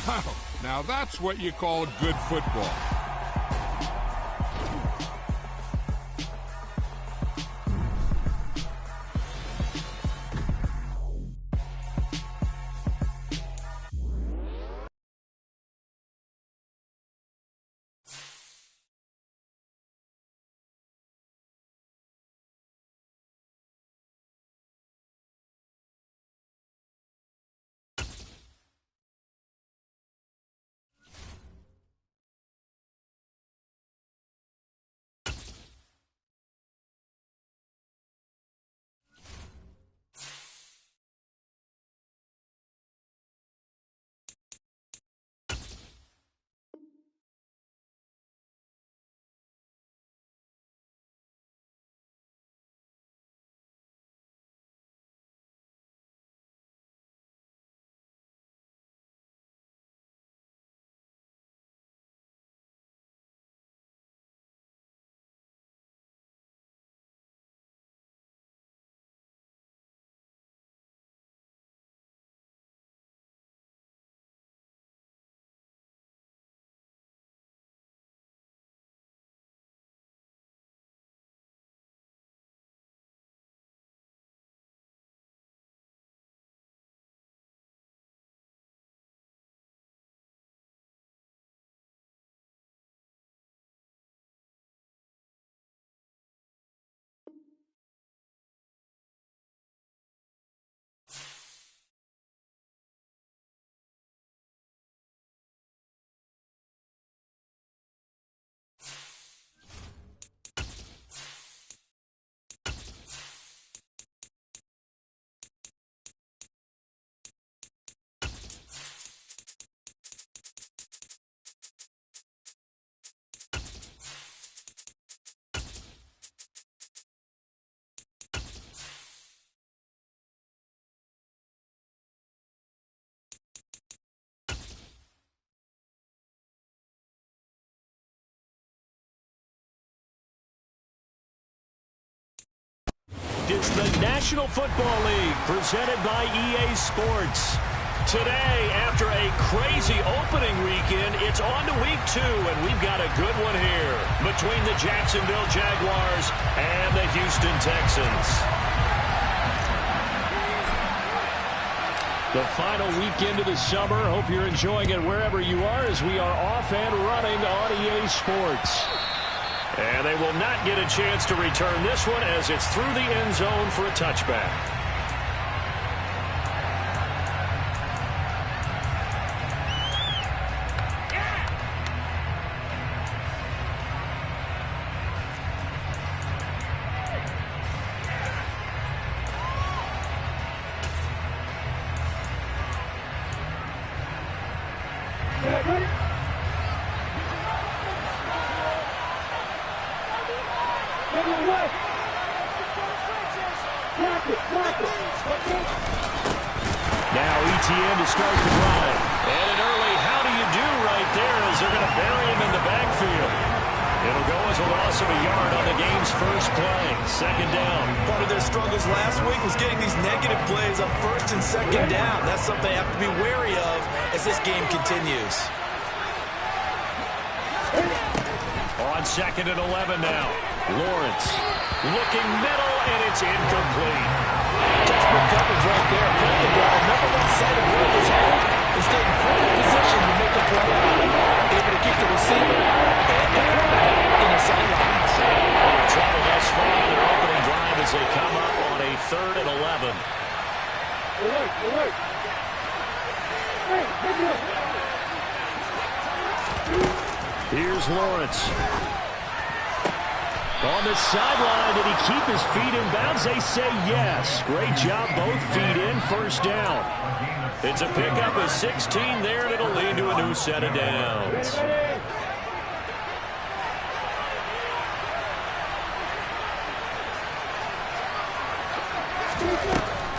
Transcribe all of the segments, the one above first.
Wow, now that's what you call good football. It's the National Football League presented by EA Sports. Today, after a crazy opening weekend, it's on to week 2, and we've got a good one here between the Jacksonville Jaguars and the Houston Texans. The final weekend of the summer. Hope you're enjoying it wherever you are as we are off and running on EA Sports. And they will not get a chance to return this one as it's through the end zone for a touchback. Now ETN to start the drive. And an early how do you do right there as they're going to bury him in the backfield. It'll go as a loss of a yard on the game's first play. Second down. Part of their struggles last week was getting these negative plays on first and second down. That's something they have to be wary of as this game continues. On second and 11 now. Lawrence looking middle, and it's incomplete. Textbook coverage right there. Put the ball number one side of where it was headed and stayed in perfect position to make the play. Able to keep the receiver and the quarterback in the sidelines. Trouble thus far in their opening drive as they come up on a 3rd and 11. Here's Lawrence. On the sideline, did he keep his feet in bounds? They say yes. Great job, both feet in, first down. It's a pickup of 16 there, and it'll lead to a new set of downs.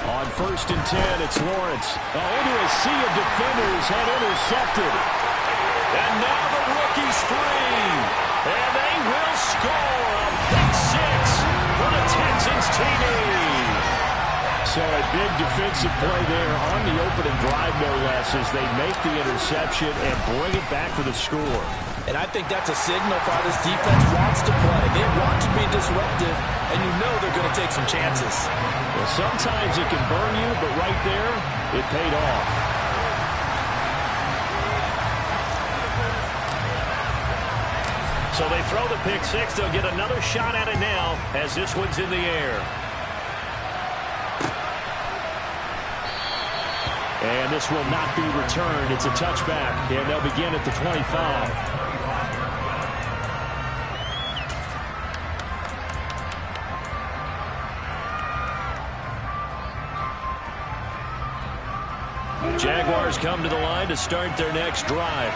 On 1st and 10, it's Lawrence. Into a sea of defenders and intercepted. And now the rookie's free. And they will score a pick 6 for the Texans TV. So a big defensive play there on the opening drive, no less, as they make the interception and bring it back for the score. And I think that's a signal for how this defense wants to play. They want to be disruptive, and you know they're going to take some chances. Well, sometimes it can burn you, but right there, it paid off. So they throw the pick six. They'll get another shot at it now as this one's in the air. And this will not be returned. It's a touchback, and they'll begin at the 25. Jaguars come to the line to start their next drive.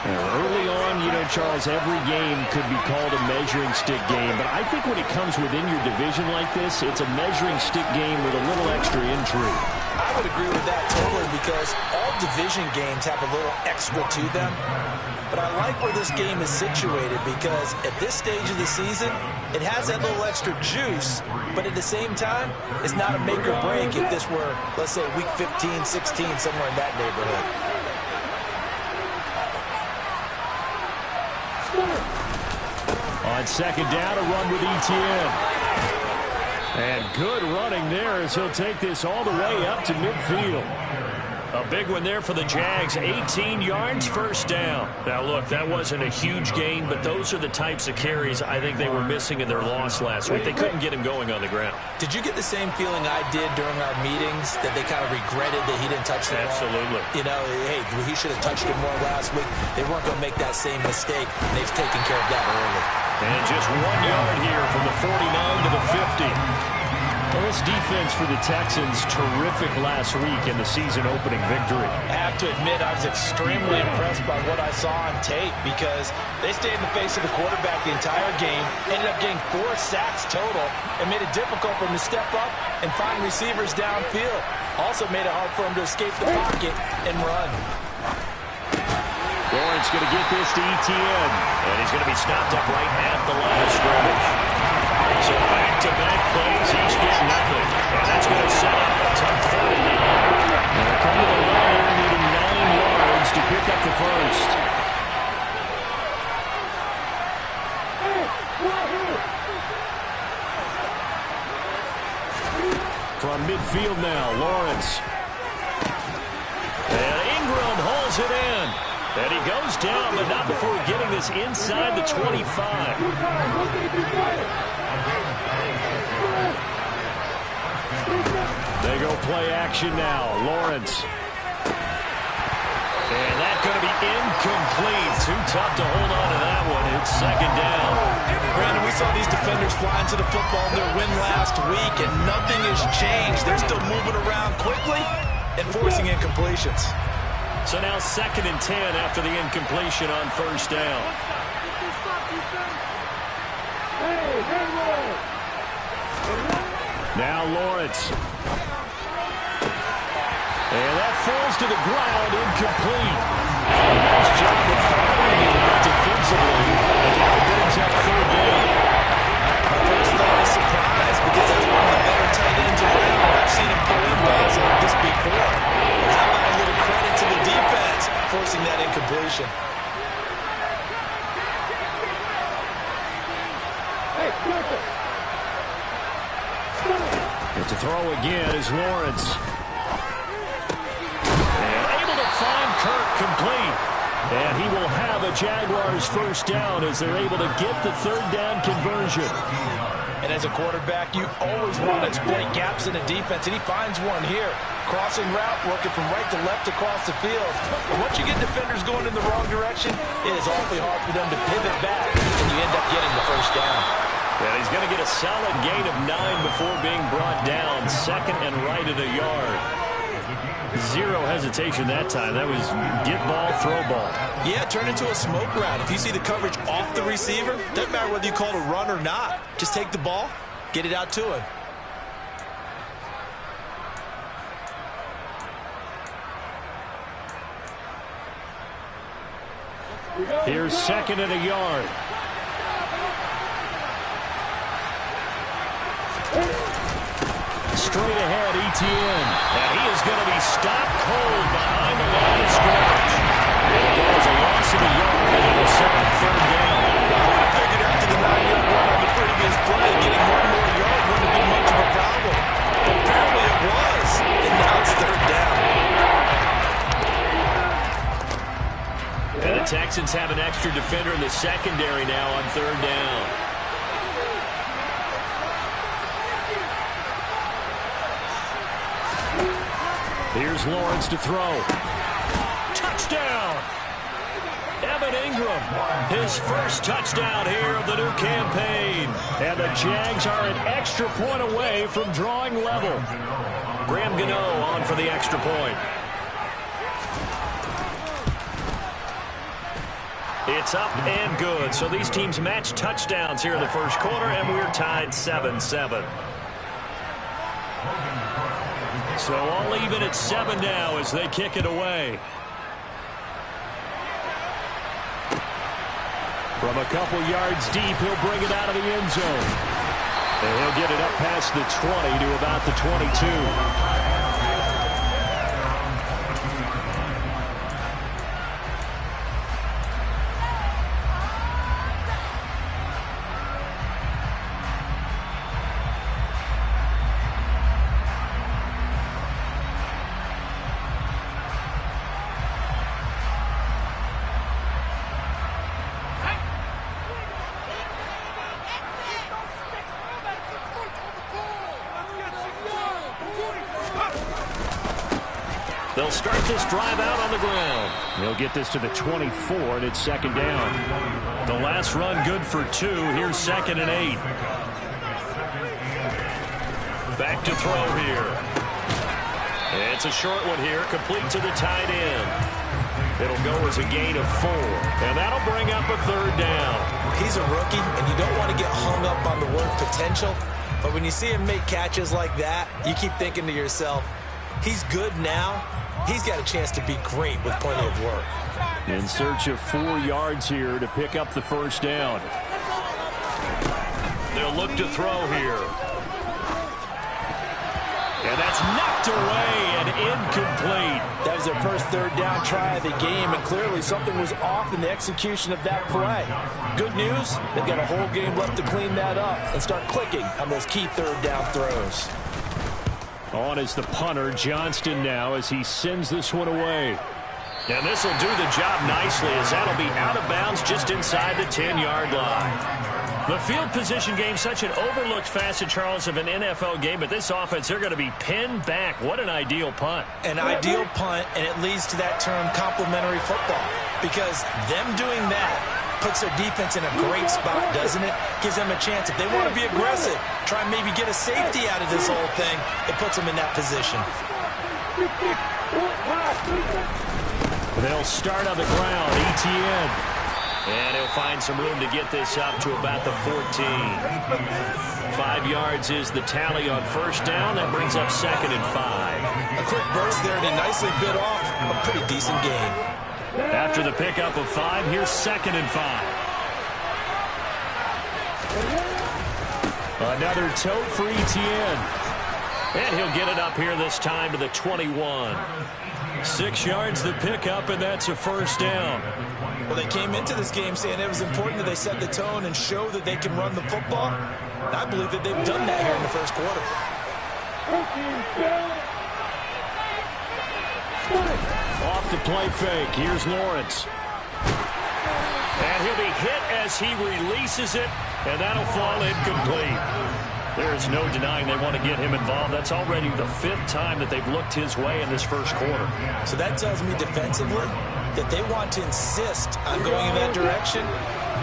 Early on, you know, Charles, every game could be called a measuring stick game. But I think when it comes within your division like this, it's a measuring stick game with a little extra intrigue. I would agree with that totally, because all division games have a little extra to them. But I like where this game is situated, because at this stage of the season, it has that little extra juice, but at the same time, it's not a make or break if this were, let's say, week 15, 16, somewhere in that neighborhood. On second down, a run with Etienne. And good running there as he'll take this all the way up to midfield. A big one there for the Jags. 18 yards, first down. Now, look, that wasn't a huge gain, but those are the types of carries I think they were missing in their loss last week. They couldn't get him going on the ground. Did you get the same feeling I did during our meetings, that they kind of regretted that he didn't touch the ball? Absolutely. You know, hey, he should have touched it more last week. They weren't going to make that same mistake. They've taken care of that early. And just 1 yard here from the 49 to the 50. Well, this defense for the Texans, terrific last week in the season-opening victory. I have to admit, I was extremely impressed by what I saw on tape, because they stayed in the face of the quarterback the entire game, ended up getting 4 sacks total, and made it difficult for him to step up and find receivers downfield. Also made it hard for him to escape the pocket and run. Lawrence going to get this to Etienne, and he's going to be stopped up right at the line of scrimmage. So back-to-back plays, each get nothing. And that's going to set up a tough third down. And they'll come to the line here, needing 9 yards to pick up the first. From midfield now, Lawrence. And Ingram hauls it in. And he goes down, but not before getting this inside the 25. They go play action now. Lawrence. And that's going to be incomplete. Too tough to hold on to that one. It's second down. Brandon, we saw these defenders fly into the football in their win last week, and nothing has changed. They're still moving around quickly and forcing incompletions. So now 2nd and 10 after the incompletion on first down. Now Lawrence. And that falls to the ground, incomplete. Nice job of firing it out defensively. And now it brings up third down. My first thought is surprise, because that's one of the better tight ends around. I've seen him pull in balls like this before. But how about a little credit to the defense forcing that incompletion? And to throw again is Lawrence. And able to find Kirk complete. And he will have a Jaguars first down as they're able to get the third down conversion. And as a quarterback, you always want to exploit gaps in the defense, and he finds one here. Crossing route, working from right to left across the field. But once you get defenders going in the wrong direction, it is awfully hard for them to pivot back, and you end up getting the first down. And he's going to get a solid gain of 9 before being brought down. Second and right at a yard. Zero hesitation that time. That was get ball, throw ball. Yeah, turn into a smoke route. If you see the coverage off the receiver, doesn't matter whether you call it a run or not. Just take the ball, get it out to him. Here's 2nd and a yard. straight ahead, Etienne. And he is going to be stopped cold behind the line of scrimmage. It goes a loss of a yard, and it'll set up third down. I would have figured after the 9-yard run on the previous play, getting one more yard wouldn't have been much of a problem. But apparently it was, and now it's third down. And the Texans have an extra defender in the secondary now on third down. Here's Lawrence to throw. Touchdown! Evan Ingram, his first touchdown here of the new campaign. And the Jags are an extra point away from drawing level. Graham Gano on for the extra point. It's up and good. So these teams match touchdowns here in the first quarter, and we're tied 7-7. So all even at 7 now as they kick it away. From a couple yards deep, he'll bring it out of the end zone. And he'll get it up past the 20 to about the 22. They'll start this drive out on the ground. They'll get this to the 24, and it's second down. The last run good for 2. Here's 2nd and 8. Back to throw here. It's a short one here, complete to the tight end. It'll go as a gain of 4, and that'll bring up a third down. He's a rookie, and you don't want to get hung up on the word potential. But when you see him make catches like that, you keep thinking to yourself, he's good now. He's got a chance to be great with plenty of work. In search of 4 yards here to pick up the first down. They'll look to throw here. And that's knocked away and incomplete. That was their first third down try of the game, and clearly something was off in the execution of that play. Good news, they've got a whole game left to clean that up and start clicking on those key third down throws. On is the punter, Johnston now, as he sends this one away. And this will do the job nicely, as that'll be out of bounds just inside the 10-yard line. The field position game, such an overlooked facet, Charles, of an NFL game, but this offense, they're going to be pinned back. What an ideal punt. An ideal punt, and it leads to that term complementary football, because them doing that puts their defense in a great spot, doesn't it? Gives them a chance. If they want to be aggressive, try and maybe get a safety out of this whole thing, it puts them in that position. They'll start on the ground, Etienne. And he'll find some room to get this up to about the 14. 5 yards is the tally on first down. That brings up 2nd and 5. A quick burst there, and he nicely bit off a pretty decent gain. After the pickup of 5, here's 2nd and 5. Another tote for Etienne. And he'll get it up here this time to the 21. 6 yards the pickup, and that's a first down. Well, they came into this game saying it was important that they set the tone and show that they can run the football. And I believe that they've done that here in the first quarter. Off the play fake. Here's Lawrence. And he'll be hit as he releases it, and that'll fall incomplete. There's no denying they want to get him involved. That's already the 5th time that they've looked his way in this first quarter. So that tells me defensively that they want to insist on going in that direction.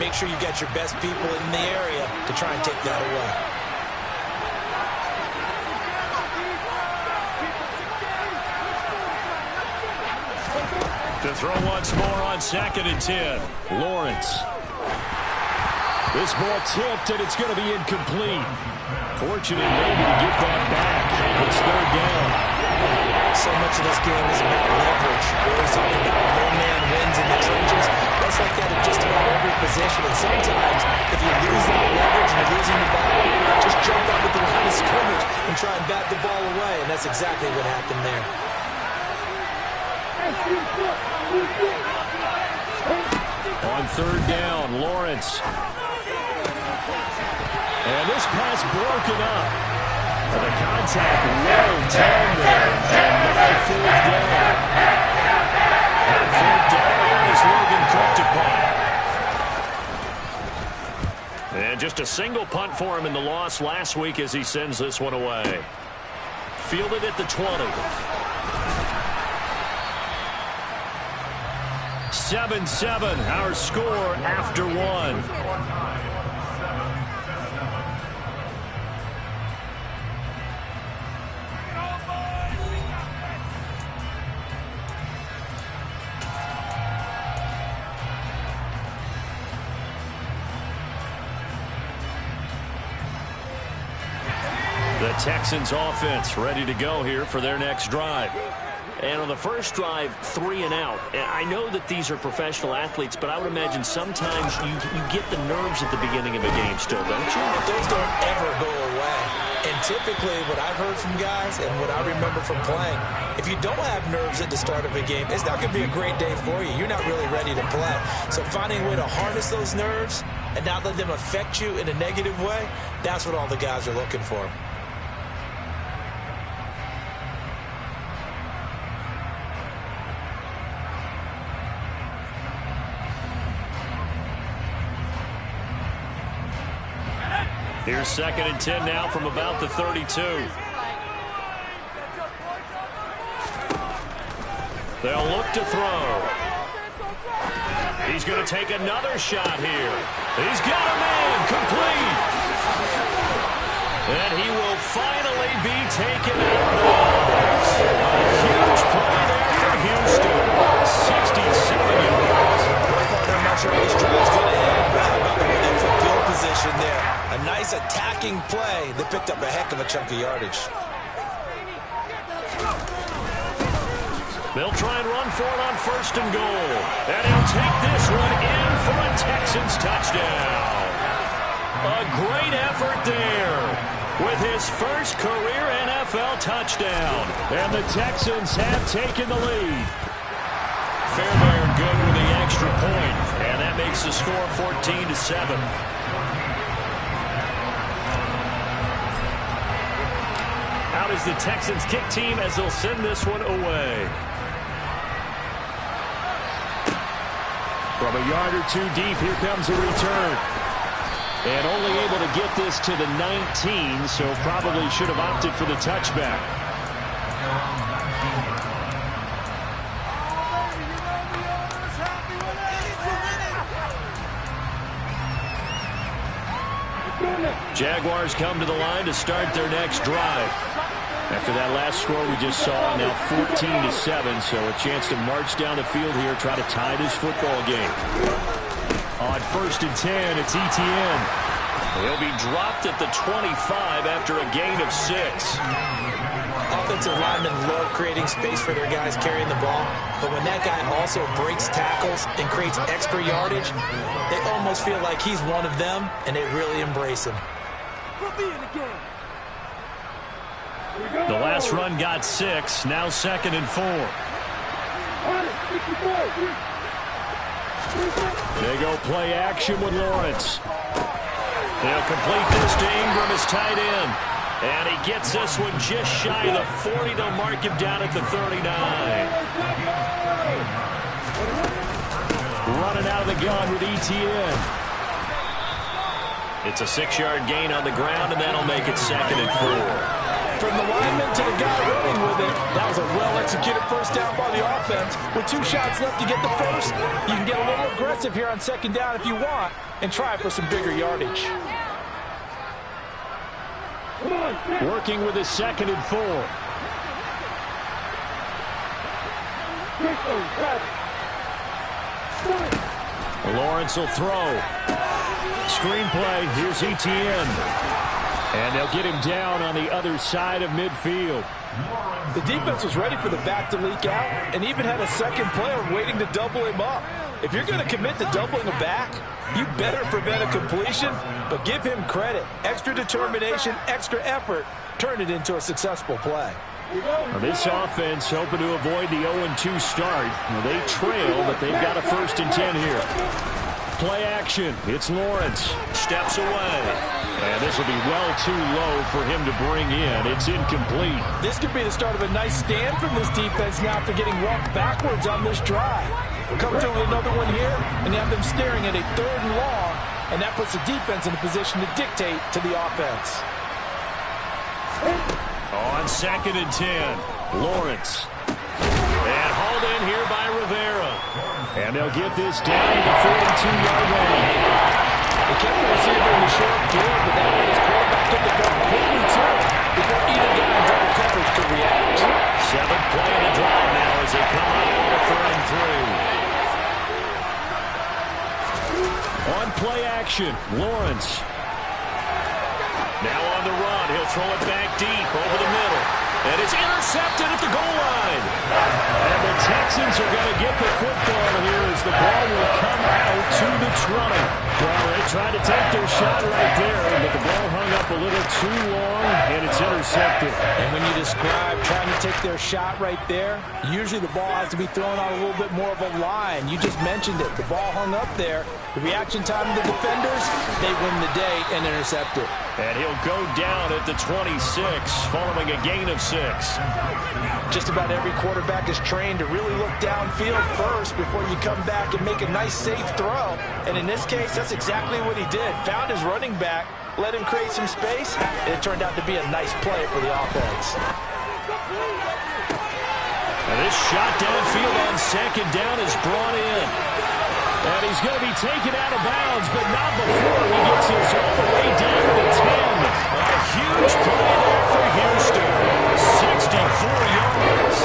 Make sure you got your best people in the area to try and take that away. To throw once more on 2nd and 10. Lawrence. This ball tipped, and it's going to be incomplete. Fortunate maybe to get that back. It's third down. So much of this game is about leverage. We always talk about no man wins in the trenches. That's like that in just about every position. And sometimes, if you lose that leverage and you're losing the battle, just jump up at the line of scrimmage and try and bat the ball away, and that's exactly what happened there. On third down, Lawrence. And this pass broken up. The contact well done there. And now fourth down. And fourth down is Logan Cook to punt. And just a single punt for him in the loss last week as he sends this one away. Fielded at the 20. 7-7, our score after one. The Texans offense ready to go here for their next drive. And on the first drive, 3 and out. And I know that these are professional athletes, but I would imagine sometimes you get the nerves at the beginning of a game still, don't you? Those don't ever go away. And typically what I've heard from guys and what I remember from playing, if you don't have nerves at the start of a game, it's not going to be a great day for you. You're not really ready to play. So finding a way to harness those nerves and not let them affect you in a negative way, that's what all the guys are looking for. Here's 2nd and 10 now from about the 32. They'll look to throw. He's going to take another shot here. He's got a man complete. And he will finally be taken out of bounds. A huge play there for Houston. 67 yards. I'm not sure how this drive's going to end, but how about the way they took field position there? A nice attacking play that picked up a heck of a chunk of yardage. They'll try and run for it on 1st and goal. And he'll take this one in for a Texans touchdown. A great effort there with his first career NFL touchdown. And the Texans have taken the lead. Fairbairn good with the extra point. And that makes the score 14-7. Out is the Texans kick team as they'll send this one away. From a yard or two deep, here comes a return. And only able to get this to the 19, so probably should have opted for the touchback. Jaguars come to the line to start their next drive. After that last score we just saw, now 14-7, so a chance to march down the field here, try to tie this football game. On 1st and 10, it's Etienne. He'll be dropped at the 25 after a gain of 6. Offensive linemen love creating space for their guys carrying the ball, but when that guy also breaks tackles and creates extra yardage, they almost feel like he's one of them, and they really embrace him. The last run got 6, now 2nd and 4. They go play action with Lawrence. They'll complete this to Ingram as tight end. And he gets this one just shy of the 40. They'll mark him down at the 39. Running out of the gun with Etienne. It's a 6-yard gain on the ground, and that'll make it 2nd and 4. From the lineman to the guy running with it, that was a well-executed first down by the offense. With 2 shots left to get the first, you can get a little aggressive here on 2nd down if you want and try for some bigger yardage. Working with his 2nd and 4. Lawrence will throw. Screenplay, here's Etienne. And they'll get him down on the other side of midfield. The defense was ready for the back to leak out and even had a second player waiting to double him up. If you're going to commit to doubling a back, you better prevent a completion, but give him credit. Extra determination, extra effort, turn it into a successful play. Well, this offense hoping to avoid the 0-2 start. Well, they trail, but they've got a 1st and 10 here. Play action. It's Lawrence. Steps away. And this will be well too low for him to bring in. It's incomplete. This could be the start of a nice stand from this defense now after getting walked backwards on this drive. Come to another one here, and you have them staring at a 3rd and long, and that puts the defense in a position to dictate to the offense. On 2nd and 10, Lawrence. And hauled in here by Rivera. And they'll get this down to the 42-yard line. They kept the receiver in the short field, but that way his quarterback took the ball quickly to it before either guy in double coverage could react. 7th play of the drive now as they come up on a 3rd and 3. On play action, Lawrence. Now on the run, he'll throw it back deep over the middle. And it's intercepted at the goal line. And the Texans are going to get the football here as the ball will come out to the 20. Well, they tried to take their shot right there, but the ball hung up a little too long, and it's intercepted. And when you describe trying to take their shot right there, usually the ball has to be thrown on a little bit more of a line. You just mentioned it. The ball hung up there. The reaction time of the defenders, they win the day and intercept it. And he'll go down at the 26, following a gain of 6. Just about every quarterback is trained to really look downfield first before you come back and make a nice, safe throw. And in this case, that's exactly what he did. Found his running back, let him create some space, and it turned out to be a nice play for the offense. And this shot downfield on 2nd down is brought in. And he's going to be taken out of bounds, but not before he gets us all the way down to the 10. A huge play there for Houston. 64 yards.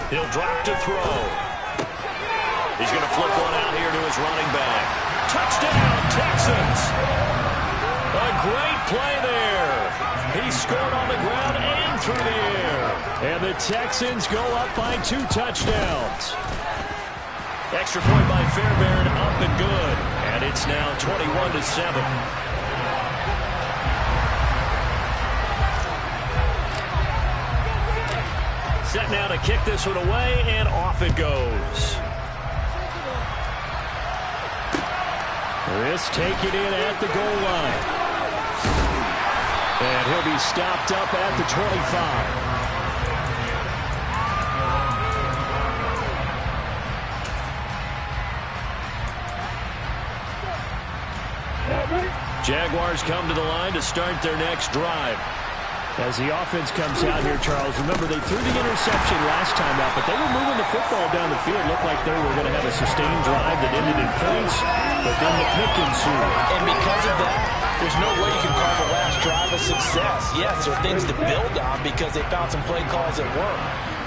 He'll drop to throw. He's going to flip one out here to his running back. Touchdown, Texans. A great play there. He scored on the ground and through the air. And the Texans go up by 2 touchdowns. Extra point by Fairbairn, up and good. And it's now 21-7. Set now to kick this one away, and off it goes. This taken in at the goal line. And he'll be stopped up at the 25. Jaguars come to the line to start their next drive. As the offense comes out here, Charles, remember they threw the interception last time out, but they were moving the football down the field. Looked like they were going to have a sustained drive that ended in points, but then the pick ensued. And because of that, there's no way you can call the last drive a success. Yes, there are things to build on because they found some play calls that work.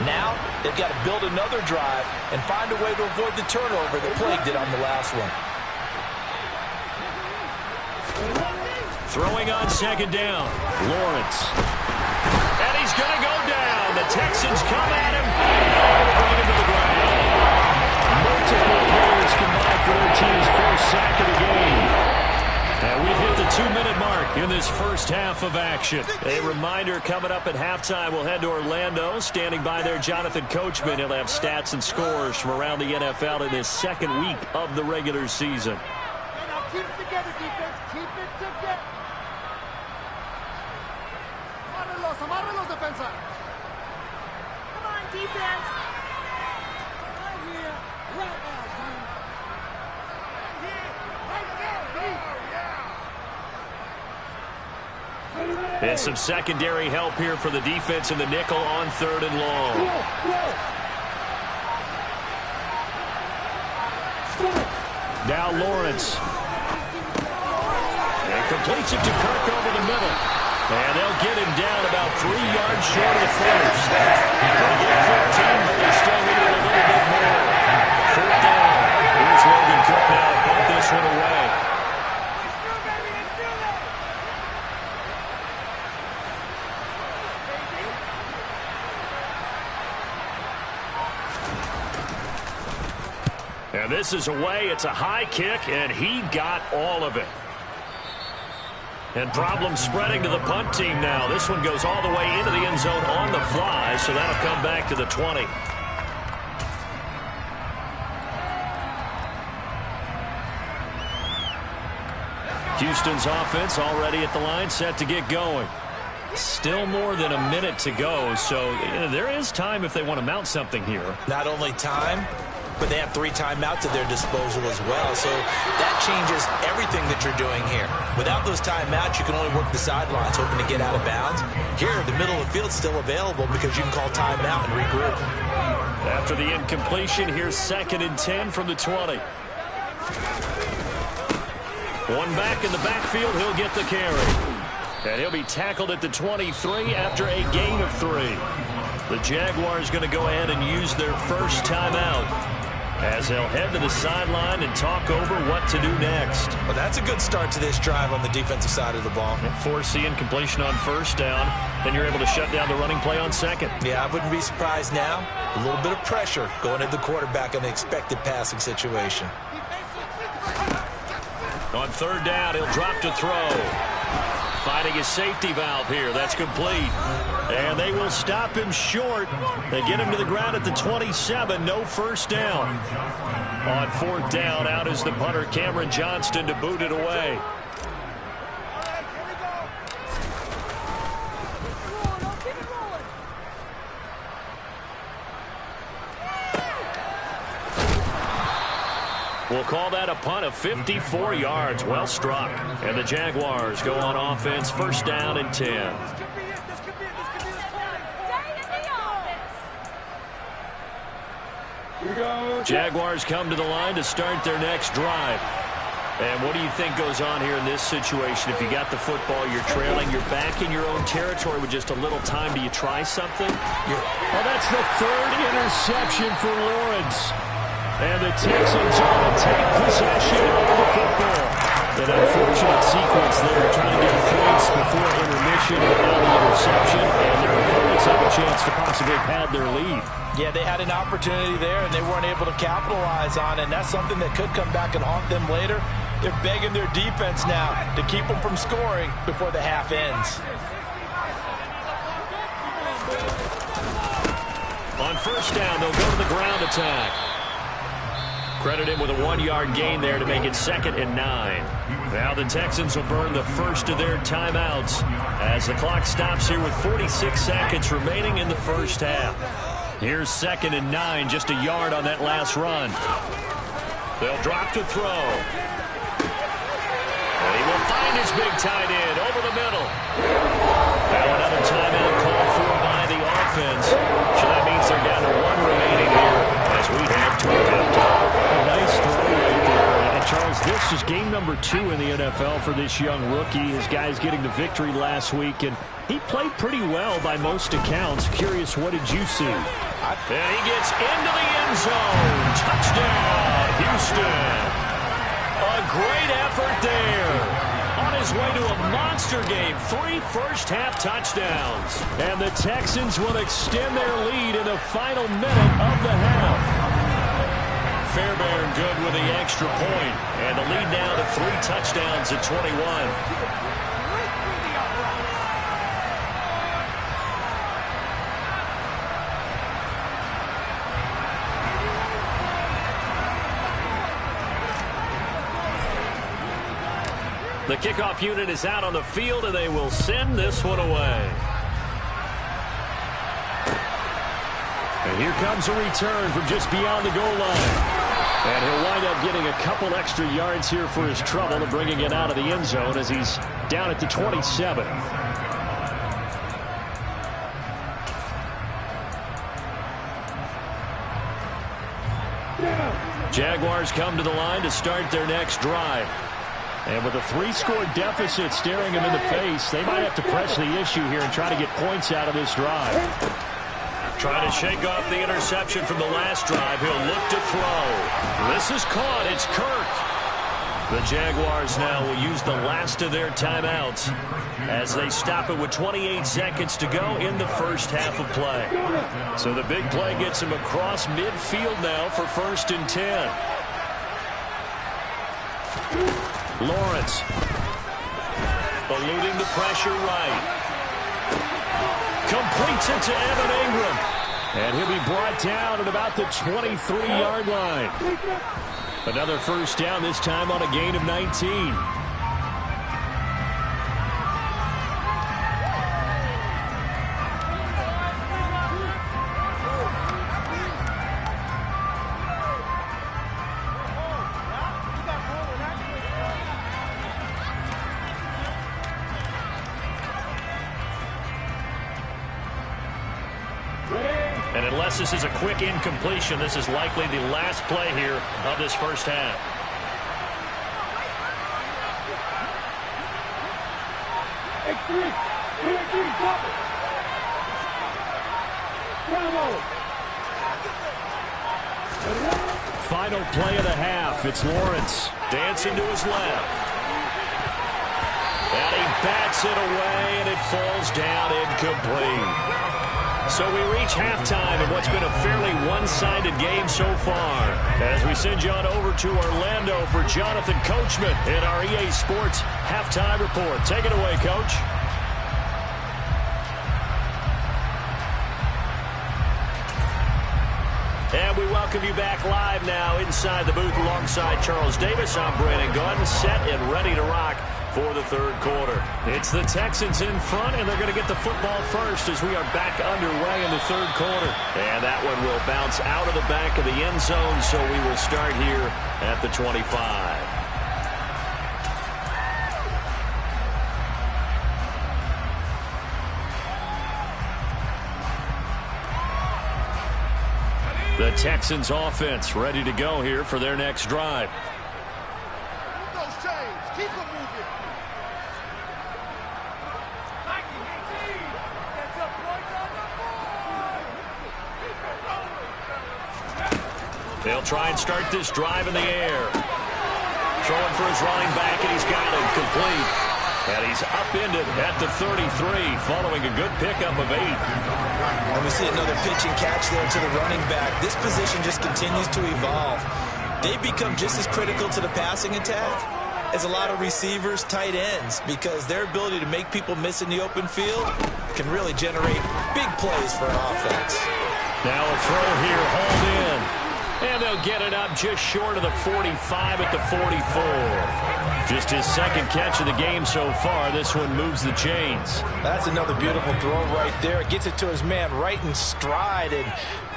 Now, they've got to build another drive and find a way to avoid the turnover that plagued it on the last one. Throwing on 2nd down, Lawrence. And he's going to go down. The Texans come at him and bring him to the ground. Multiple players combined for their team's first sack of the game. And we've hit the 2-minute mark in this first half of action. A reminder, coming up at halftime, we'll head to Orlando. Standing by there, Jonathan Coachman. He'll have stats and scores from around the NFL in this second week of the regular season. Keep it together, defense. Keep it together. Amárralos, defensa. Come on, defense. Right here, right now, dude. Right here, And some secondary help here for the defense in the nickel on 3rd and long. Now Lawrence. And completes it to Kirk over the middle. And they'll get him down about 3 yards short of the first. They get 15, but they still need a little bit more. 4th down. Here's Logan Cook now to punt this one away. And this is away. It's a high kick, and he got all of it. And problems spreading to the punt team now. This one goes all the way into the end zone on the fly, so that'll come back to the 20. Houston's offense already at the line, set to get going. Still more than a minute to go, so there is time if they want to mount something here. Not only time, but they have 3 timeouts at their disposal as well. So that changes everything that you're doing here. Without those timeouts, you can only work the sidelines, hoping to get out of bounds. Here, the middle of the field's still available because you can call timeout and regroup. After the incompletion, here's 2nd and 10 from the 20. One back in the backfield, he'll get the carry. And he'll be tackled at the 23 after a gain of 3. The Jaguars going to go ahead and use their first timeout, as they'll head to the sideline and talk over what to do next. Well, that's a good start to this drive on the defensive side of the ball. Force the incompletion on 1st down, then you're able to shut down the running play on 2nd. Yeah, I wouldn't be surprised now. A little bit of pressure going at the quarterback in the expected passing situation. On 3rd down, he'll drop to throw. Finding his safety valve here. That's complete. And they will stop him short. They get him to the ground at the 27. No 1st down. On 4th down, out is the punter, Cameron Johnston, to boot it away. We'll call that a punt of 54 yards. Well struck. And the Jaguars go on offense, 1st down and 10. Jaguars come to the line to start their next drive. And what do you think goes on here in this situation? If you got the football, you're trailing, you're back in your own territory with just a little time. Do you try something? Well, that's the 3rd interception for Lawrence. And the Texans are going to take possession of the football. An unfortunate sequence there, trying to get points before intermission, but now the interception, and their opponents have a chance to possibly pad their lead. Yeah, they had an opportunity there, and they weren't able to capitalize on it, and that's something that could come back and haunt them later. They're begging their defense now to keep them from scoring before the half ends. On 1st down, they'll go to the ground attack. Credit him with a 1-yard gain there to make it 2nd and 9. Now the Texans will burn the first of their timeouts as the clock stops here with 46 seconds remaining in the 1st half. Here's 2nd and 9, just a yard on that last run. They'll drop to throw. And he will find his big tight end over the middle. Now another timeout called for by the offense. So that means they're down to 1 remaining here as we head toward halftime. A nice throw right there. And Charles, this is game number 2 in the NFL for this young rookie. His guys getting the victory last week, and he played pretty well by most accounts. Curious, what did you see? And he gets into the end zone. Touchdown, Houston. A great effort there. On his way to a monster game. 3 first-half touchdowns. And the Texans will extend their lead in the final minute of the half. Fairbairn good with the extra point. And the lead now to 3 touchdowns at 21. The kickoff unit is out on the field, and they will send this one away. And here comes a return from just beyond the goal line. And he'll wind up getting a couple extra yards here for his trouble and bringing it out of the end zone as he's down at the 27. Jaguars come to the line to start their next drive. And with a 3-score deficit staring them in the face, they might have to press the issue here and try to get points out of this drive. Trying to shake off the interception from the last drive. He'll look to throw. This is caught. It's Kirk. The Jaguars now will use the last of their timeouts as they stop it with 28 seconds to go in the first half of play. So the big play gets him across midfield now for 1st and 10. Lawrence eluding the pressure right. Completes it to Evan Ingram. And he'll be brought down at about the 23-yard line. Another first down, this time on a gain of 19. And unless this is a quick incompletion, this is likely the last play here of this first half. Final play of the half. It's Lawrence. Dancing to his left. And he bats it away, and it falls down incomplete. So we reach halftime in what's been a fairly one-sided game so far. As we send you on over to Orlando for Jonathan Coachman in our EA Sports Halftime Report. Take it away, Coach. And we welcome you back live now inside the booth alongside Charles Davis. I'm Brandon Gaudin, set and ready to rock for the third quarter. It's the Texans in front, and they're going to get the football first as we are back underway in the third quarter. And that one will bounce out of the back of the end zone, so we will start here at the 25. The Texans offense ready to go here for their next drive. Those chains, keep them moving. They'll try and start this drive in the air. Throwing for his running back, and he's got him complete. And he's upended at the 33 following a good pickup of 8. And we see another pitch and catch there to the running back. This position just continues to evolve. They become just as critical to the passing attack as a lot of receivers, tight ends, because their ability to make people miss in the open field can really generate big plays for an offense. Now a throw here, hauled in. And they'll get it up just short of the 45 at the 44. Just his second catch of the game so far. This one moves the chains. That's another beautiful throw right there. Gets it to his man right in stride. And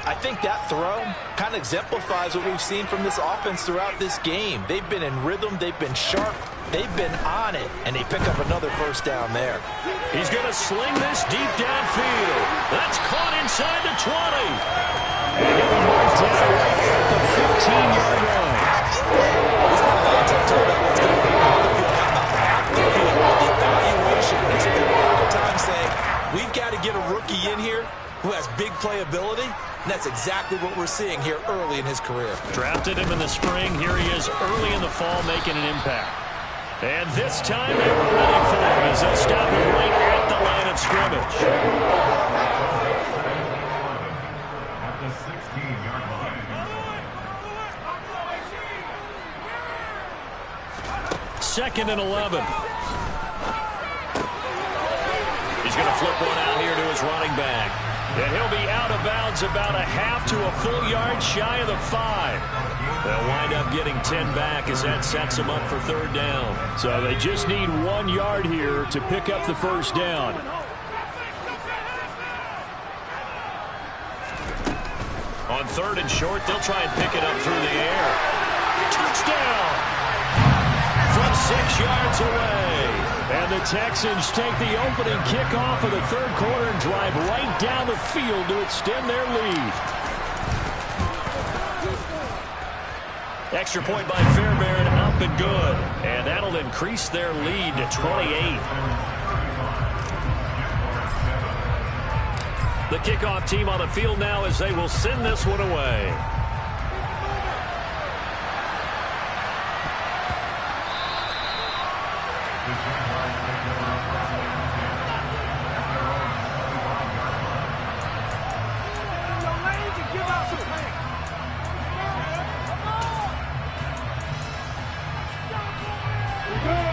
I think that throw kind of exemplifies what we've seen from this offense throughout this game. They've been in rhythm. They've been sharp. They've been on it. And they pick up another first down there. He's going to sling this deep downfield. That's caught inside the 20. And he'll be marked down right at the 15-yard line. We spent a lot of time talking about what's going on on the field. How about off the field? The evaluation. They spent a lot of time saying, we've got to get a rookie in here who has big playability. And that's exactly what we're seeing here early in his career. Drafted him in the spring. Here he is early in the fall making an impact. And this time they were ready for him as they'll stop him right at the line of scrimmage. At the 16-yard line. Second and 11. He's going to flip one out here to his running back. And he'll be out of bounds about a half to a full yard shy of the 5. They'll wind up getting 10 back as that sets them up for third down. So they just need 1 yard here to pick up the first down. On third and short, they'll try and pick it up through the air. Touchdown! From 6 yards away. And the Texans take the opening kickoff of the third quarter and drive right down the field to extend their lead. Extra point by Fairbairn, up and good. And that'll increase their lead to 28. The kickoff team on the field now as they will send this one away.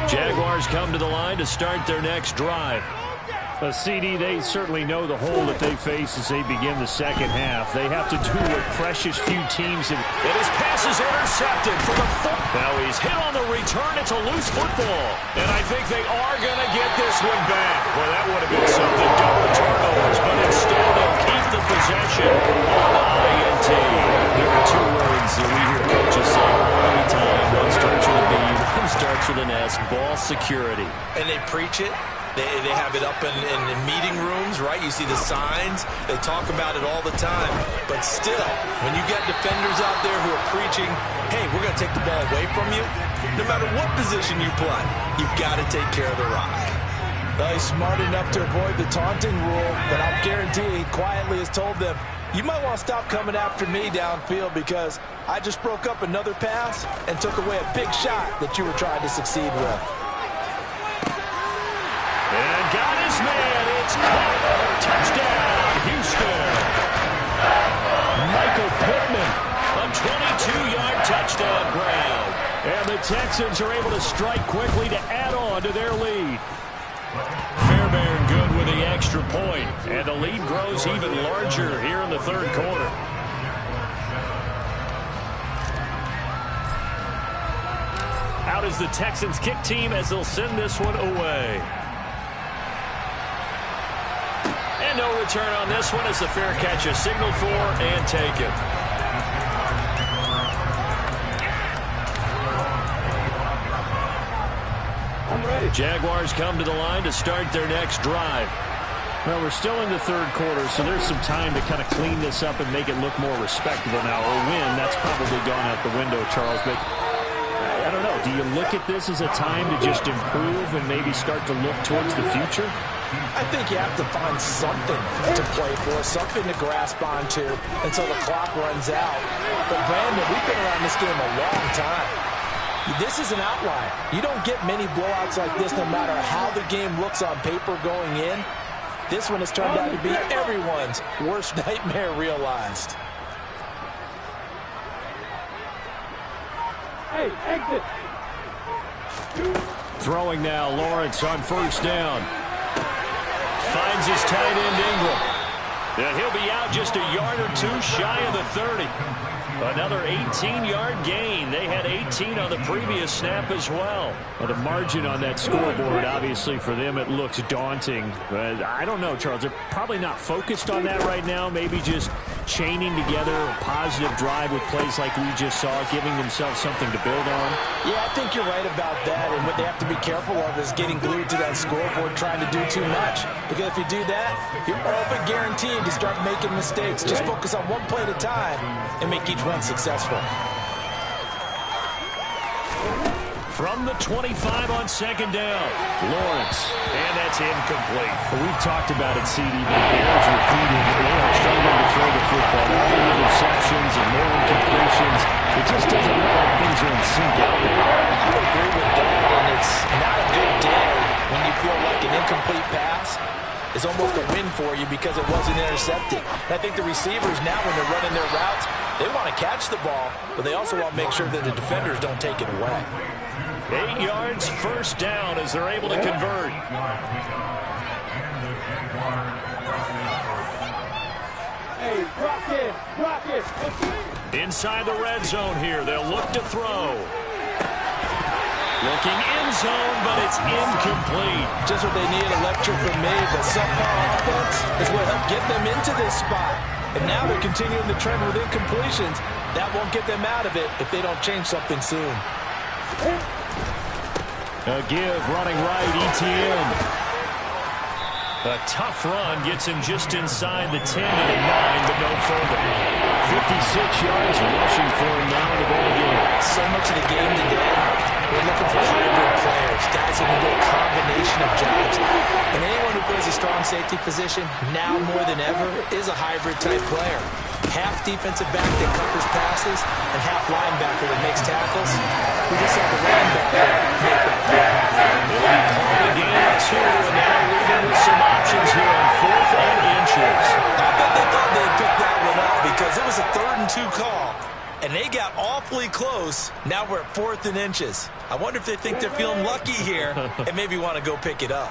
Jaguars come to the line to start their next drive. CD, they certainly know the hole that they face as they begin the second half. They have to do what precious few teams have. And his pass is intercepted for the foot. Now he's hit on the return. It's a loose football. And I think they are going to get this one back. Well, that would have been something. Double turnovers, but instead they'll keep the possession on the INT. There are two words that we hear coaches say all the time. One starts with a B, one starts with an S. Ball security. And they preach it. They have it up in meeting rooms, right? You see the signs. They talk about it all the time. But still, when you got defenders out there who are preaching, hey, we're going to take the ball away from you, no matter what position you play, you've got to take care of the rock. Well, he's smart enough to avoid the taunting rule, but I'll guarantee he quietly has told them, you might want to stop coming after me downfield because I just broke up another pass and took away a big shot that you were trying to succeed with. And got his man. It's Carter. Touchdown, Houston. Michael Pittman. A 22-yard touchdown ground. And the Texans are able to strike quickly to add on to their lead. Fairbairn good with the extra point. And the lead grows even larger here in the third quarter. Out is the Texans kick team as they'll send this one away. And no return on this one as the fair catch is signaled for and taken. Jaguars come to the line to start their next drive. Well, we're still in the third quarter, so there's some time to kind of clean this up and make it look more respectable now. A win, that's probably gone out the window, Charles, but I don't know. Do you look at this as a time to just improve and maybe start to look towards the future? I think you have to find something to play for, something to grasp onto until the clock runs out. But, Brandon, we've been around this game a long time. This is an outlier. You don't get many blowouts like this no matter how the game looks on paper going in. This one has turned out to be everyone's worst nightmare realized. Hey, exit. Throwing now, Lawrence on first down. Finds his tight end, Ingram. And he'll be out just a yard or two shy of the 30. Another 18-yard gain. They had 18 on the previous snap as well. Well, the margin on that scoreboard, obviously, for them, it looks daunting. But I don't know, Charles. They're probably not focused on that right now. Maybe just chaining together a positive drive with plays like we just saw, giving themselves something to build on. Yeah, I think you're right about that. And what they have to be careful of is getting glued to that scoreboard, trying to do too much. Because if you do that, you're all but guaranteed to start making mistakes. Just focus on one play at a time and make each one successful. From the 25 on second down, Lawrence. And that's incomplete. Well, we've talked about it, CD. The Bears repeating. They are struggling to throw the football. More interceptions and more incompletions. It just doesn't look like things are in sync out there. I would agree with that, and it's not a good day when you feel like an incomplete pass is almost a win for you because it wasn't intercepted. And I think the receivers now, when they're running their routes, they want to catch the ball, but they also want to make sure that the defenders don't take it away. 8 yards, first down as they're able to convert. Hey, rock it, rock it. Inside the red zone here, they'll look to throw. Looking end zone, but it's incomplete. Just what they need, a lecture from me, but somehow offense is what helped get them into this spot. And now they're continuing the trend with incompletions. That won't get them out of it if they don't change something soon. A give, running right, ETN. A tough run gets him just inside the 10 to the 9, but no further. 56 yards rushing for him now in the ball game. watching the game today, we're looking for hybrid players, guys who can do a combination of jobs. And anyone who plays a strong safety position, now more than ever, is a hybrid-type player. Half defensive back that covers passes, and half linebacker that makes tackles. We just saw the linebacker make that play. They'll be calling a game or two, and now leaving with some options here on 4th and inches. I bet they thought they'd pick that one up because it was a 3rd and 2 call. And they got awfully close. Now we're at 4th and inches. I wonder if they think they're feeling lucky here and maybe want to go pick it up.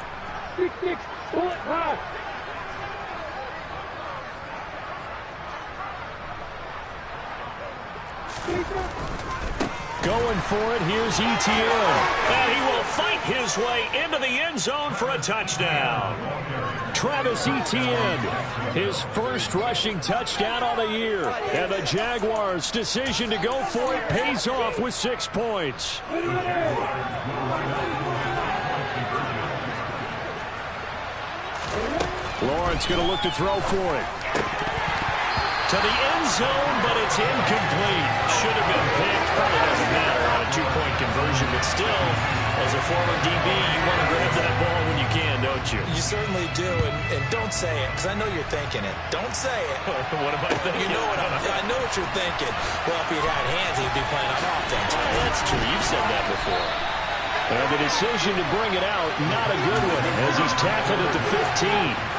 Going for it, here's Etienne. And he will fight his way into the end zone for a touchdown. Travis Etienne, his first rushing touchdown on the year. And the Jaguars' decision to go for it pays off with 6 points. Lawrence going to look to throw for it. To the end zone, but it's incomplete. Should have been picked. Probably doesn't matter on a 2-point conversion, but still, as a former DB, you want to grab that ball when you can, don't you? You certainly do, and don't say it, because I know you're thinking it. Don't say it. What am I thinking? You know what I know what you're thinking. Well, if he'd had hands, he'd be playing on offense. That's true. You've said that before. And the decision to bring it out, not a good one, as he's tackled at the 15.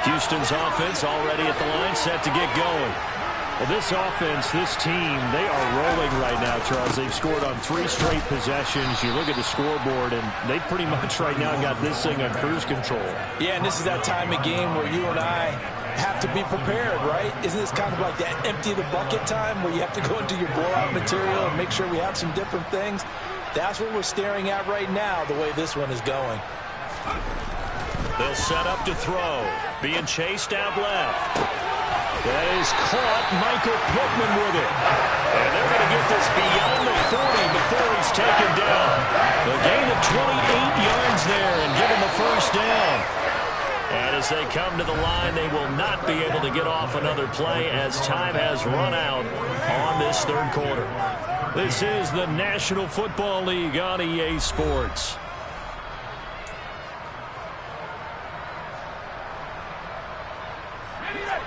Houston's offense already at the line, set to get going. Well, this offense, this team, they are rolling right now, Charles. They've scored on 3 straight possessions. You look at the scoreboard, and they pretty much right now got this thing on cruise control. Yeah, and this is that time of game where you and I have to be prepared, right? Isn't this kind of like that empty the bucket time where you have to go into your blowout material and make sure we have some different things? That's what we're staring at right now, the way this one is going. They'll set up to throw. Being chased out left. That is caught. Michael Pittman with it. And they're going to get this beyond the 40 before he's taken down. The gain of 28 yards there and give him the first down. And as they come to the line, they will not be able to get off another play as time has run out on this 3rd quarter. This is the National Football League on EA Sports.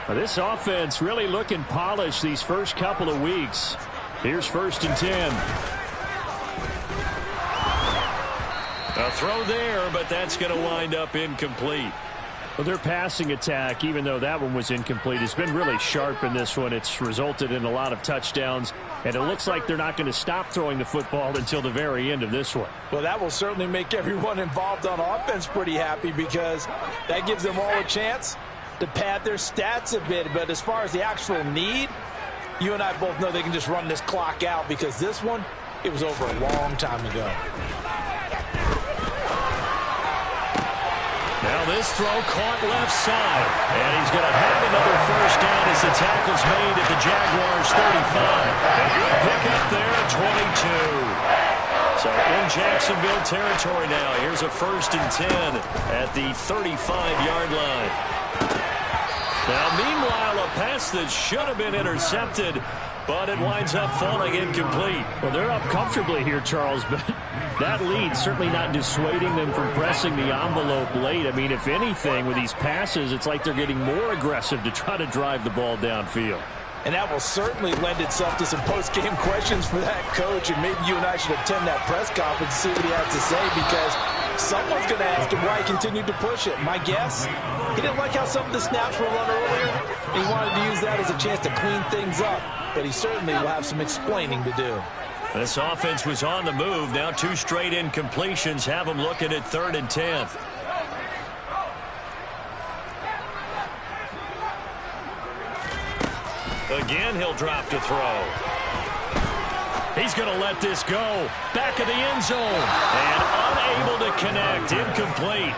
This offense really looking polished these first couple of weeks. Here's 1st and 10. A throw there, but that's going to wind up incomplete. Well, their passing attack, even though that one was incomplete, has been really sharp in this one. It's resulted in a lot of touchdowns, and it looks like they're not going to stop throwing the football until the very end of this one. Well, that will certainly make everyone involved on offense pretty happy because that gives them all a chance to pad their stats a bit. But as far as the actual need, you and I both know they can just run this clock out because this one, it was over a long time ago. Now this throw caught left side. And he's going to have another first down as the tackle's made at the Jaguars' 35. And good pick up there at 22. So in Jacksonville territory now. Here's a 1st and 10 at the 35-yard line. Now, meanwhile, a pass that should have been intercepted, but it winds up falling incomplete. Well, they're up comfortably here, Charles, but that lead certainly not dissuading them from pressing the envelope late. I mean, if anything, with these passes, it's like they're getting more aggressive to try to drive the ball downfield. And that will certainly lend itself to some post-game questions for that coach, and maybe you and I should attend that press conference to see what he has to say, because someone's going to ask him why he continued to push it. My guess, he didn't like how some of the snaps were run earlier. He wanted to use that as a chance to clean things up, but he certainly will have some explaining to do. This offense was on the move. Now 2 straight incompletions have them looking at 3rd and 10. Again, he'll drop to throw. He's going to let this go. Back of the end zone. And unable to connect. Incomplete.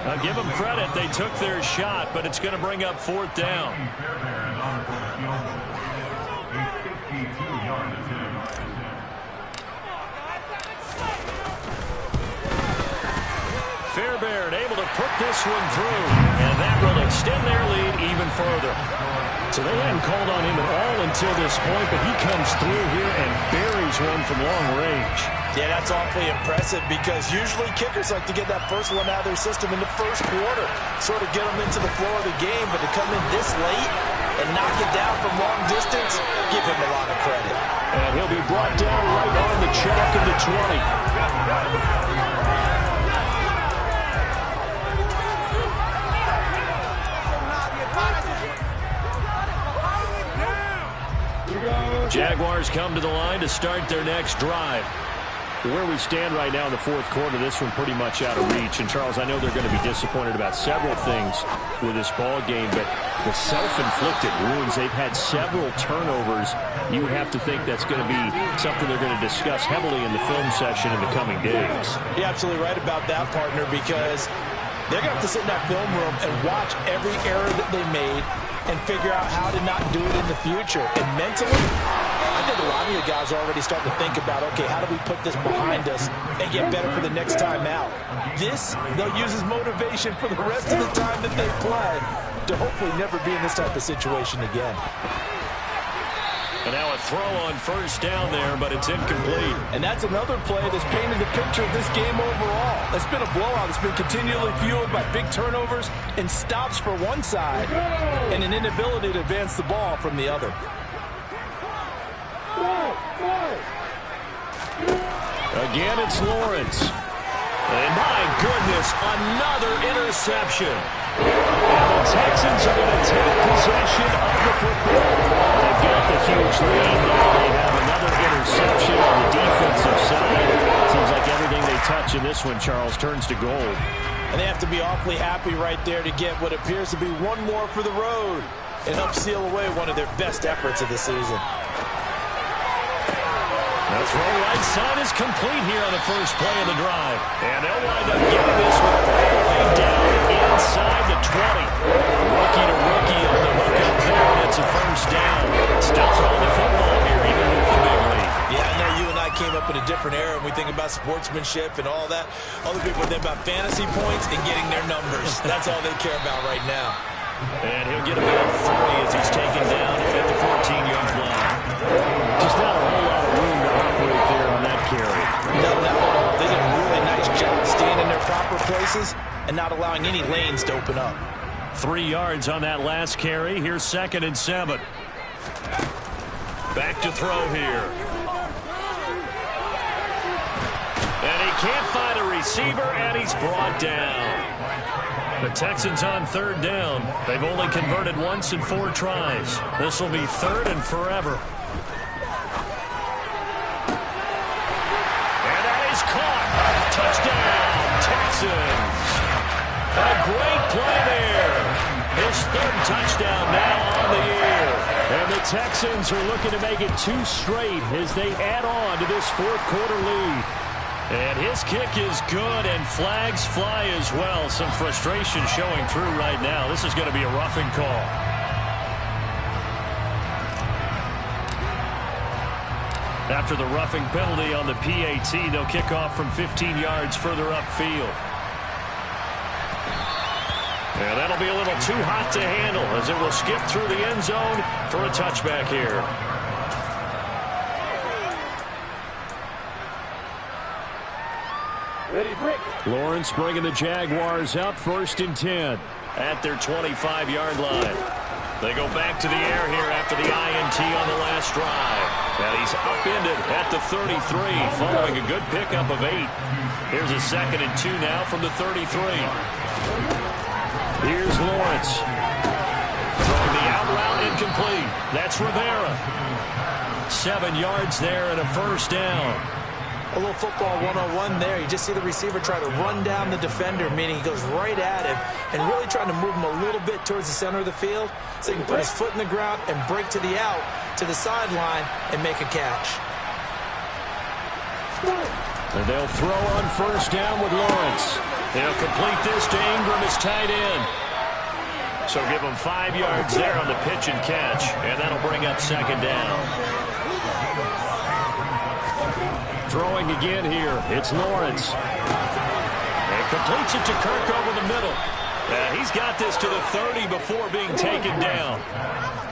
I'll give them credit. They took their shot, but it's going to bring up 4th down. Fairbairn able to put this one through. And that will further. So they hadn't called on him at all until this point, but he comes through here and buries one from long range. Yeah, that's awfully impressive because usually kickers like to get that first one out of their system in the first quarter, sort of get them into the flow of the game, but to come in this late and knock it down from long distance, give him a lot of credit. And he'll be brought down right on the chalk of the 20. Jaguars come to the line to start their next drive. Where we stand right now in the fourth quarter, this one pretty much out of reach. And, Charles, I know they're going to be disappointed about several things with this ball game, but the self-inflicted wounds, they've had several turnovers. You would have to think that's going to be something they're going to discuss heavily in the film session in the coming days. You're absolutely right about that, partner, because they're going to have to sit in that film room and watch every error that they made and figure out how to not do it in the future. And mentally, I think a lot of the guys are already starting to think about, okay, how do we put this behind us and get better for the next time out? This, they'll use as motivation for the rest of the time that they play to hopefully never be in this type of situation again. And now a throw on first down there, but it's incomplete. And that's another play that's painted the picture of this game overall. It's been a blowout. It's been continually fueled by big turnovers and stops for one side and an inability to advance the ball from the other. Again, it's Lawrence. And my goodness, another interception. And the Texans are going to take possession of the football. They've got the huge lead. Now they have another interception on the defensive side. Seems like everything they touch in this one, Charles, turns to gold. And they have to be awfully happy right there to get what appears to be one more for the road and help seal away one of their best efforts of the season. The throw right side is complete here on the first play of the drive. And they'll wind up getting this one all the way down inside the 20. Rookie to rookie on the hook up there, and it's a first down. Still throwing the football here, even with the big lead. Yeah, I know you and I came up in a different era, and we think about sportsmanship and all that. Other people think about fantasy points and getting their numbers. That's all they care about right now. And he'll get about 3 as he's taken down at the 14-yard line. Just not a whole lot of room to operate there on that carry. No, they did a really nice job staying in their proper places and not allowing any lanes to open up. 3 yards on that last carry. Here's 2nd and 7. Back to throw here. And he can't find a receiver, and he's brought down. The Texans on 3rd down. They've only converted once in 4 tries. This will be 3rd and forever. And that is caught. Touchdown, Texans. A great play there. His 3rd touchdown now on the year. And the Texans are looking to make it 2 straight as they add on to this 4th quarter lead. And his kick is good, and flags fly as well. Some frustration showing through right now. This is going to be a roughing call. After the roughing penalty on the PAT, they'll kick off from 15 yards further upfield. And that'll be a little too hot to handle as it will skip through the end zone for a touchback here. Lawrence bringing the Jaguars up 1st and 10 at their 25-yard line. They go back to the air here after the INT on the last drive. And he's upended at the 33 following a good pickup of 8. Here's a 2nd and 2 now from the 33. Here's Lawrence. Throwing the out route incomplete. That's Rivera. 7 yards there and a first down. A little football 101 there. You just see the receiver try to run down the defender, meaning he goes right at him and really trying to move him a little bit towards the center of the field so he can put his foot in the ground and break to the out, to the sideline, and make a catch. And they'll throw on first down with Lawrence. They'll complete this to Ingram as tight end. So give him 5 yards there on the pitch and catch, and that'll bring up 2nd down. Throwing again here, it's Lawrence. And completes it to Kirk over the middle. He's got this to the 30 before being taken down.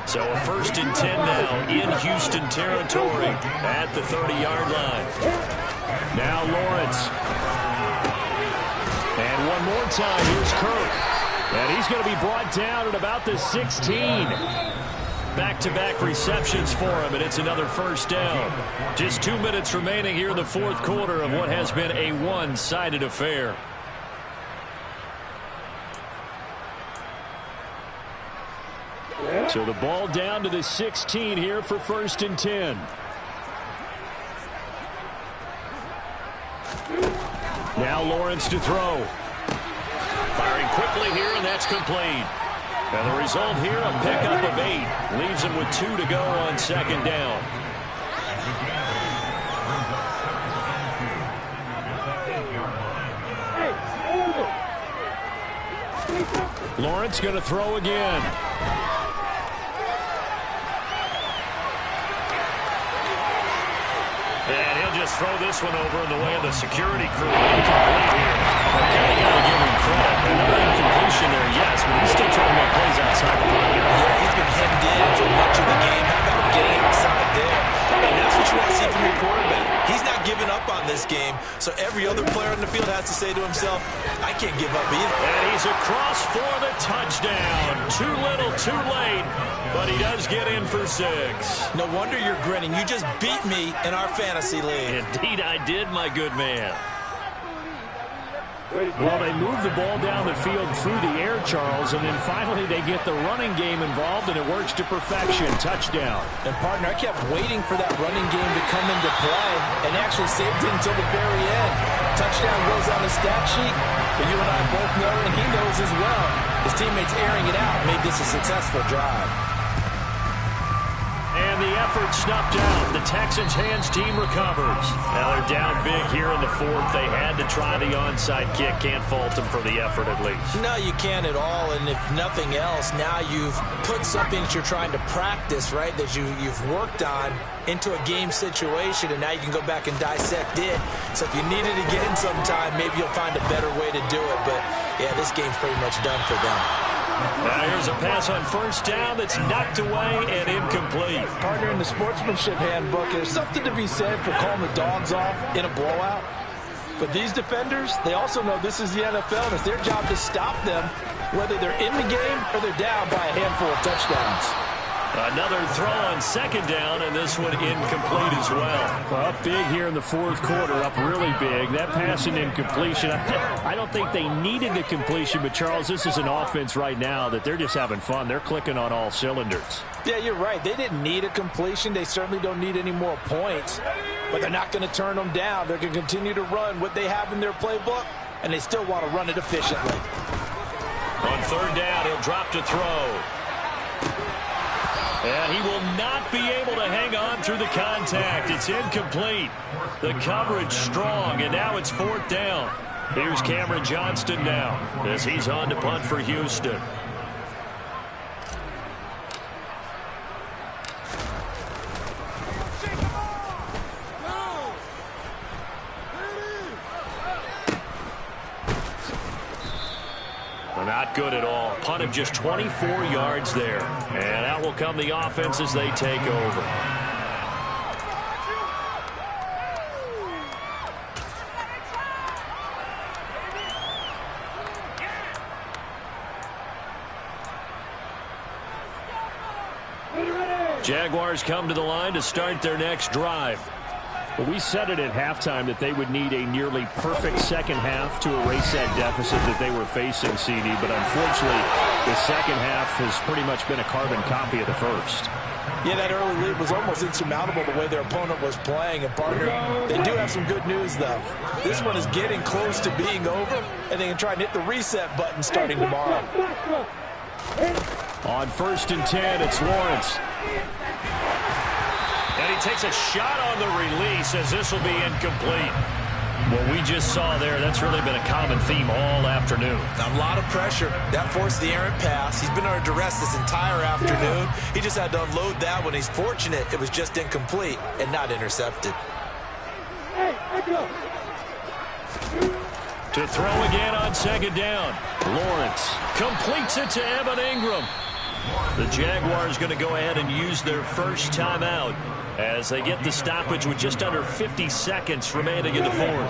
So a 1st and 10 now in Houston territory at the 30-yard line. Now Lawrence. And one more time, here's Kirk. And he's going to be brought down at about the 16. Back-to-back receptions for him, and it's another 1st down. Just 2 minutes remaining here in the 4th quarter of what has been a one-sided affair. So the ball down to the 16 here for 1st and 10. Now Lawrence to throw. Firing quickly here, and that's complete. And the result here, a pickup of 8. Leaves him with 2 to go on 2nd down. Lawrence going to throw again. And he'll just throw this one over in the way of the security crew. Incomplete here. Okay, got to give him credit. Another incompletion there, yes, but he's still trying to make plays outside the pocket. Yeah, he's been hemmed in for much of the game. How about him getting outside there? And that's what you want to see from your quarterback. He's not giving up on this game, so every other player in the field has to say to himself, I can't give up either. And he's across for the touchdown. Too little, too late, but he does get in for 6. No wonder you're grinning. You just beat me in our fantasy league. Indeed I did, my good man. Well, they move the ball down the field through the air, Charles, and then finally they get the running game involved, and it works to perfection. Touchdown. And, partner, I kept waiting for that running game to come into play and actually saved it until the very end. Touchdown goes on the stat sheet, but you and I both know, and he knows as well, his teammates airing it out made this a successful drive. And the effort snuffed out. The Texans' hands team recovers. Now they're down big here in the 4th. They had to try the onside kick. Can't fault them for the effort at least. No, you can't at all. And if nothing else, now you've put something that you're trying to practice, right, that you've worked on into a game situation, and now you can go back and dissect it. So if you need it again sometime, maybe you'll find a better way to do it. But, yeah, this game's pretty much done for them. Now here's a pass on 1st down that's knocked away and incomplete. Partner, in the sportsmanship handbook, there's something to be said for calling the dogs off in a blowout. But these defenders, they also know this is the NFL, and it's their job to stop them, whether they're in the game or they're down by a handful of touchdowns. Another throw on 2nd down, and this one incomplete as well. Up big here in the 4th quarter, up really big. That pass and incompletion, I don't think they needed the completion, but, Charles, this is an offense right now that they're just having fun. They're clicking on all cylinders. Yeah, you're right. They didn't need a completion. They certainly don't need any more points, but they're not going to turn them down. They're going to continue to run what they have in their playbook, and they still want to run it efficiently. On 3rd down, he'll drop to throw. And he will not be able to hang on through the contact. It's incomplete. The coverage strong, and now it's 4th down. Here's Cameron Johnston now as he's on to punt for Houston. Not good at all. Punt of just 24 yards there. And out will come the offense as they take over. Jaguars come to the line to start their next drive. Well, we said it at halftime that they would need a nearly perfect second half to erase that deficit that they were facing, CD. But unfortunately, the second half has pretty much been a carbon copy of the first. Yeah, that early lead was almost insurmountable the way their opponent was playing. And, partner, they do have some good news, though. This one is getting close to being over, and they can try and hit the reset button starting tomorrow. On 1st and 10, it's Lawrence. And he takes a shot on the release as this will be incomplete. What we just saw there, that's really been a common theme all afternoon. A lot of pressure. That forced the errant pass. He's been under duress this entire afternoon. He just had to unload that one. He's fortunate it was just incomplete and not intercepted. To throw again on second down. Lawrence completes it to Evan Ingram. The Jaguars going to go ahead and use their first timeout as they get the stoppage with just under 50 seconds remaining in the fourth.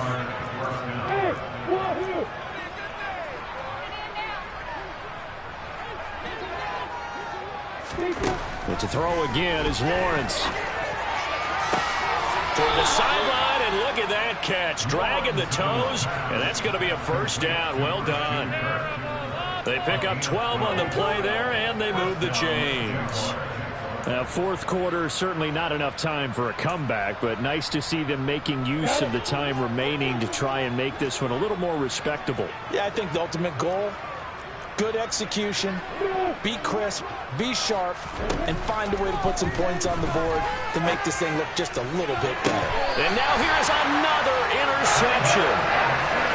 But to throw again is Lawrence. For the sideline, and look at that catch. Dragging the toes, and that's going to be a first down. Well done. They pick up 12 on the play there, and they move the chains. Fourth quarter, certainly not enough time for a comeback, but nice to see them making use of the time remaining to try and make this one a little more respectable. Yeah, I think the ultimate goal, good execution, be crisp, be sharp, and find a way to put some points on the board to make this thing look just a little bit better. And now here's another interception.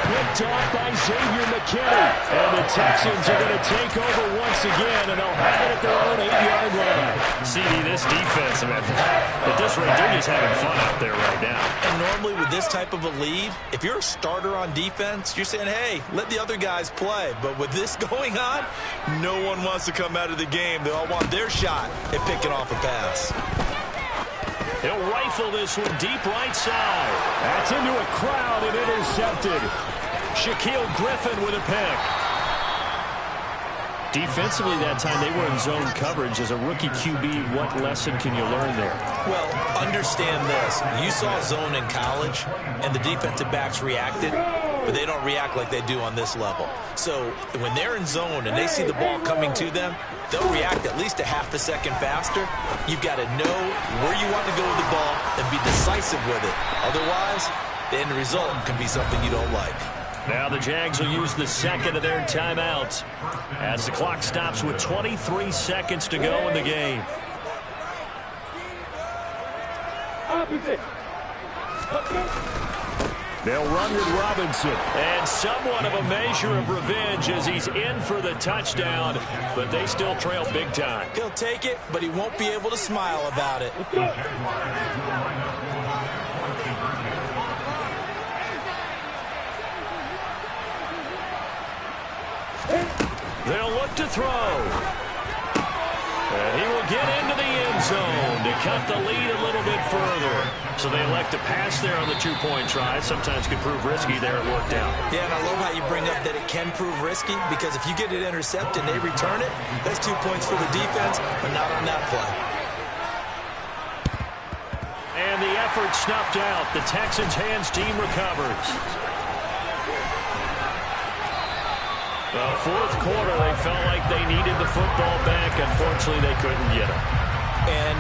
Picked off by Xavier McKinney. And the Texans are going to take over once again, and they'll have it at their own 8-yard line. CD, this defense, man, at this rate, they're just having fun out there right now. And normally with this type of a lead, if you're a starter on defense, you're saying, hey, let the other guys play. But with this going on, no one wants to come out of the game. They all want their shot at picking off a pass. He'll rifle this one deep right side. That's into a crowd and intercepted. Shaquille Griffin with a pick. Defensively that time, they were in zone coverage. As a rookie QB, what lesson can you learn there? Well, understand this. You saw zone in college, and the defensive backs reacted, but they don't react like they do on this level. So when they're in zone and they see the ball coming to them, they'll react at least a half a second faster. You've got to know where you want to go with the ball and be decisive with it. Otherwise, the end result can be something you don't like. Now the Jags will use the second of their timeouts as the clock stops with 23 seconds to go in the game. They'll run with Robinson. And somewhat of a measure of revenge as he's in for the touchdown, but they still trail big time. He'll take it, but he won't be able to smile about it. They'll look to throw. And he will get into the end zone to cut the lead a little bit further. So they elect to pass there on the two-point try. Sometimes can prove risky. There it worked out. Yeah, and I love how you bring up that it can prove risky, because if you get it intercepted and they return it, that's 2 points for the defense, but not on that play. And the effort snuffed out. The Texans' hands team recovers. The fourth quarter, they felt like they needed the football back. Unfortunately, they couldn't get it. And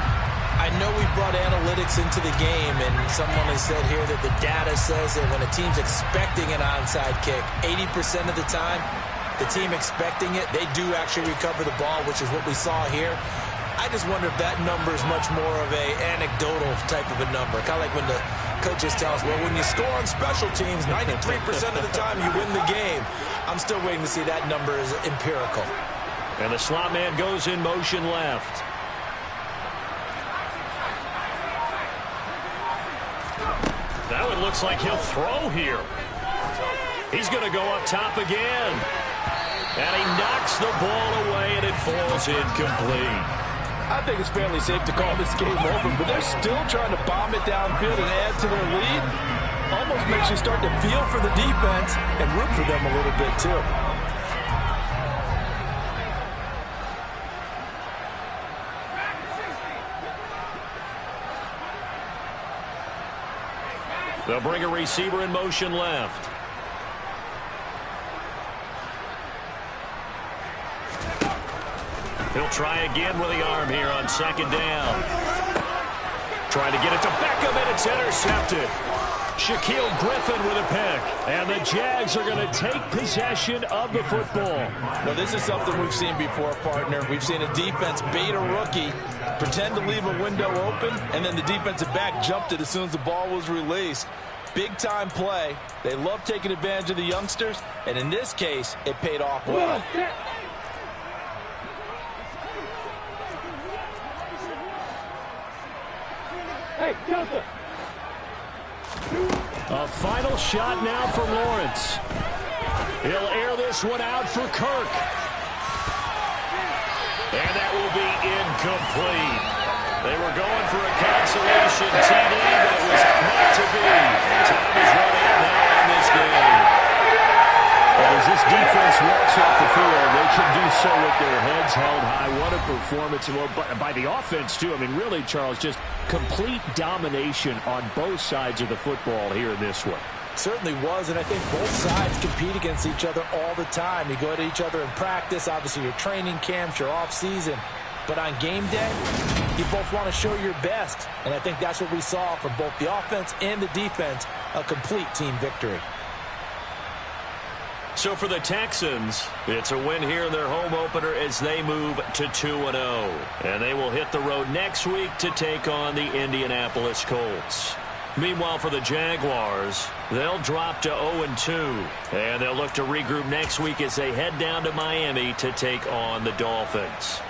I know we brought analytics into the game, and someone has said here that the data says that when a team's expecting an onside kick, 80% of the time, the team expecting it, they do actually recover the ball, which is what we saw here. I just wonder if that number is much more of a anecdotal type of a number. Kind of like when the coaches tell us, well, when you score on special teams, 93% of the time you win the game. I'm still waiting to see that number is empirical. And the slot man goes in motion left. Now it looks like he'll throw here. He's going to go up top again. And he knocks the ball away, and it falls incomplete. I think it's fairly safe to call this game over, but they're still trying to bomb it downfield and add to their lead. Almost makes you start to feel for the defense and root for them a little bit, too. They'll bring a receiver in motion left. He'll try again with the arm here on second down. Trying to get it to Beckham, and it's intercepted. Shaquille Griffin with a pick. And the Jags are going to take possession of the football. Well, this is something we've seen before, partner. We've seen a defense bait a rookie, pretend to leave a window open, and then the defensive back jumped it as soon as the ball was released. Big-time play. They love taking advantage of the youngsters, and in this case, it paid off well. Hey, Joseph! A final shot now for Lawrence. He'll air this one out for Kirk. And that will be incomplete. They were going for a consolation TD, but it was not to be. And time is running out now in this game. And as this defense walks off the field, they can do so with their heads held high. What a performance by the offense, too. I mean, really, Charles, just complete domination on both sides of the football here in this one. Certainly was, and I think both sides compete against each other all the time. You go at each other in practice, obviously your training camps, your off-season. But on game day, you both want to show your best. And I think that's what we saw from both the offense and the defense, a complete team victory. So for the Texans, it's a win here in their home opener as they move to 2-0. And they will hit the road next week to take on the Indianapolis Colts. Meanwhile, for the Jaguars, they'll drop to 0-2. And they'll look to regroup next week as they head down to Miami to take on the Dolphins.